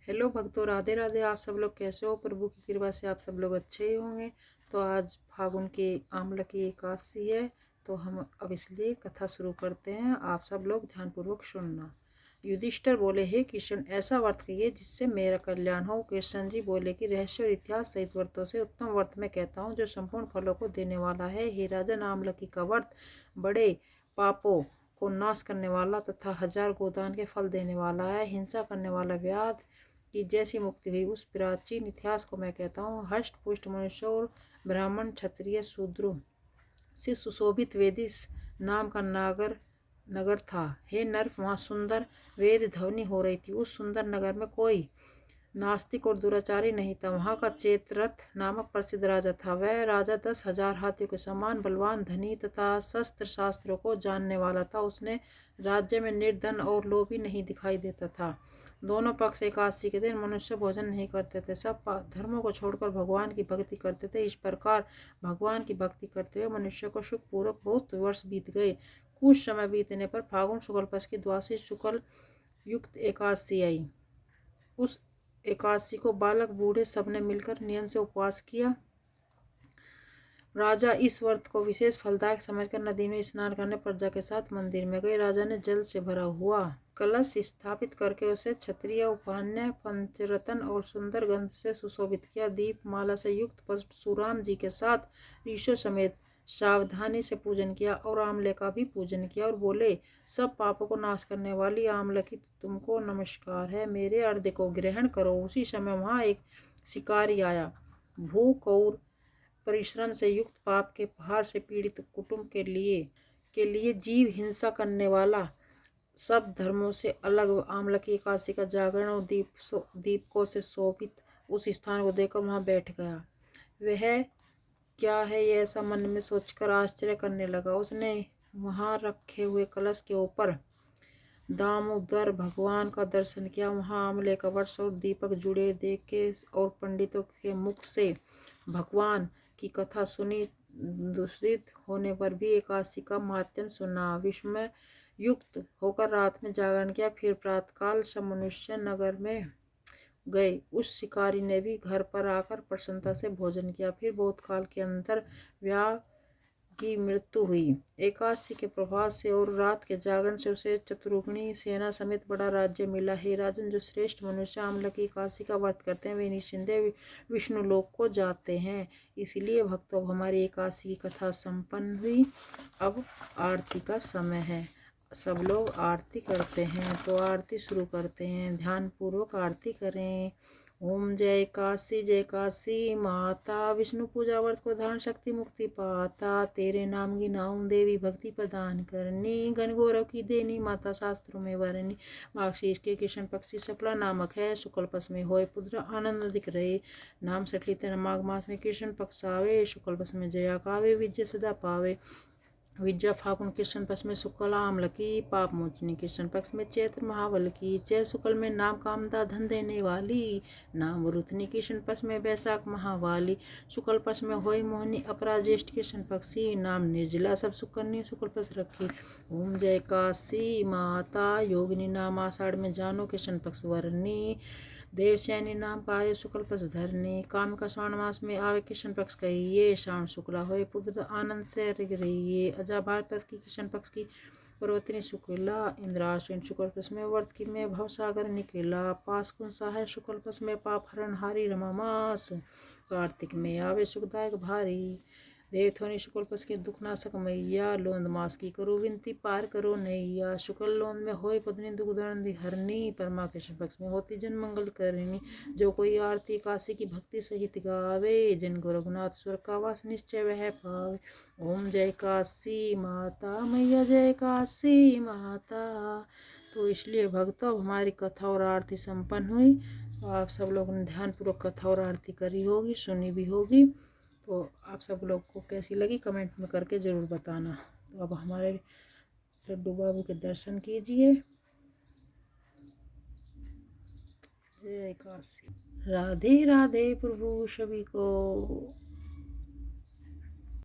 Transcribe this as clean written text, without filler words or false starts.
Hello भक्तों, राधे राधे। आप सब लोग कैसे हो? प्रभु की कृपा से आप सब लोग अच्छे ही होंगे। तो आज फागुन की आंवला की एकादशी है, तो हम अब इसलिए कथा शुरू करते हैं। आप सब लोग ध्यानपूर्वक सुनना। युधिष्ठिर बोले, हे कृष्ण, ऐसा व्रत कहिए जिससे मेरा कल्याण हो। कृष्ण जी बोले कि रहस्य और इतिहास सहित व्रतों से उत्तम व्रत मैं कहता हूँ, जो संपूर्ण फलों को देने वाला है। हे राजन, आंवलकी का व्रत बड़े पापों को नाश करने वाला तथा 1000 गोदान के फल देने वाला है। हिंसा करने वाला व्याध की जैसी मुक्ति हुई, उस प्राचीन इतिहास को मैं कहता हूँ। हष्ट पुष्ट मनुष्य और ब्राह्मण क्षत्रिय शूद्रों से सुशोभित वेदिस नाम का नगर था। हे नर, वहाँ सुंदर वेद ध्वनि हो रही थी। उस सुंदर नगर में कोई नास्तिक और दुराचारी नहीं था। वहाँ का चेतरथ नामक प्रसिद्ध राजा था। वह राजा 10,000 हाथियों के समान बलवान, धनी तथा शस्त्र शास्त्रों को जानने वाला था। उसने राज्य में निर्धन और लोभी नहीं दिखाई देता था। दोनों पक्ष एकादशी के दिन मनुष्य भोजन नहीं करते थे। सब धर्मों को छोड़कर भगवान की भक्ति करते थे। इस प्रकार भगवान की भक्ति करते हुए मनुष्य को सुखपूर्वक बहुत वर्ष बीत गए। कुछ समय बीतने पर फागुन शुक्ल पक्ष की द्वादशी शुक्ल युक्त एकादशी आई। उस एकादशी को बालक बूढ़े सबने मिलकर नियम से उपवास किया। राजा इस व्रत को विशेष फलदायक समझकर नदी में स्नान करने प्रजा के साथ मंदिर में गए। राजा ने जल से भरा हुआ कलश स्थापित करके उसे क्षत्रिय उपान्य, पंचरत्न और सुंदर गंध से सुशोभित किया। दीप माला से युक्त परशुराम जी के साथ ऋषियों समेत सावधानी से पूजन किया और आंवले का भी पूजन किया और बोले, सब पापों को नाश करने वाली आंवले की तुमको नमस्कार है, मेरे अर्घ्य को ग्रहण करो। उसी समय वहां एक शिकारी आया। भूख और परिश्रम से युक्त पाप के भार से पीड़ित कुटुंब के लिए जीव हिंसा करने वाला, सब धर्मों से अलग आंवला की एकादशी का जागरण और दीपकों से शोभित उस स्थान को देखकर वहां बैठ गया। वह क्या है ये ऐसा मन में सोचकर आश्चर्य करने लगा। उसने वहां रखे हुए कलश के ऊपर दामोदर भगवान का दर्शन किया। वहां आंवले का वृक्ष और दीपक जुड़े देखे और पंडितों के मुख से भगवान की कथा सुनी। दूषित होने पर भी एकादशी का माध्यम सुना। विस्मय युक्त होकर रात में जागरण किया। फिर प्रातःकाल सब मनुष्य नगर में गए। उस शिकारी ने भी घर पर आकर प्रसन्नता से भोजन किया। फिर बहुत काल के अंतर व्याह की मृत्यु हुई। एकादशी के प्रभाव से और रात के जागरण से उसे चतुर्गुणी सेना समेत बड़ा राज्य मिला। हे राजन, जो श्रेष्ठ मनुष्य आंवला की एकादशी का व्रत करते हैं, वे निश्चिंदेय विष्णु लोक को जाते हैं। इसलिए भक्तों, अब हमारी एकादशी की कथा संपन्न हुई। अब आरती का समय है। सब लोग आरती करते हैं, तो आरती शुरू करते हैं। ध्यान पूर्वक आरती करें। ओम जय काशी माता, विष्णु पूजा व्रत को धारण शक्ति मुक्ति पाता। तेरे नाम की नाम देवी, भक्ति प्रदान करनी, घन गौरव की देनी, माता शास्त्रों में वर्णी। मार्गशीर्ष के कृष्ण पक्षी सफला नामक है, शुक्ल पक्ष में होए पुत्र आनंद अधिक रहे। नाम सटलित माघ मास में कृष्ण पक्ष आवे, शुक्ल पक्ष में जया कावे, विजय सदा पावे। विद्या फागुन कृष्ण पक्ष में शुक्ल आंवला की, पाप मोचनी कृष्ण पक्ष में चैत्र महावल की। चै शुक्ल में नाम कामदा धन देने वाली, नाम रुतनी कृष्ण पक्ष में बैसाख महावाली। शुक्ल पक्ष में होई मोहिनी अपराज्येष्ठ कृष्ण पक्षी, नाम निर्जला सब सुकन्या शुक्ल पक्ष रखी। ओम जय काशी माता, योगिनी नाम आषाढ़ में जानो कृष्ण पक्ष वर्णी। देवशैनी नाम का आयु शुक्ल पक्ष धरनी। काम का श्रावण मास में आवे कृष्ण पक्ष कहिए, श्रावण शुक्ला होए पुत्र आनंद से रहिए। अजा भारत की कृष्ण पक्ष की पर्वतनी शुक्ला, इंद्राश्विन शुक्ल पक्ष में वर्त की में भव सागर निकला। पासकुन सहाय शुक्ल पक्ष में पाप हरण हारी रमा मास। कार्तिक में आवे सुखदायक भारी, देवथोनी शुक्ल पक्ष के दुखनाशक मैया। लोंद मास की करो विनती, पार करो नैया। शुक्ल लोंद में होय पत्नी दुख दर्द हरनी, परमा कृष्ण पक्ष में होती जन मंगल करनी। जो कोई आरती काशी की भक्ति सहित गावे, जन को रघुनाथ स्वर का वास निश्चय वह पावे। ओम जय काशी माता, मैया जय काशी माता। तो इसलिए भक्तों, हमारी कथा और आरती संपन्न हुई। तो आप सब लोगों ने ध्यानपूर्वक कथा और आरती करी होगी, सुनी भी होगी। तो आप सब लोग को कैसी लगी कमेंट में करके ज़रूर बताना। तो अब हमारे लड्डू बाबू के दर्शन कीजिए। जय काशी। राधे राधे प्रभु सभी को।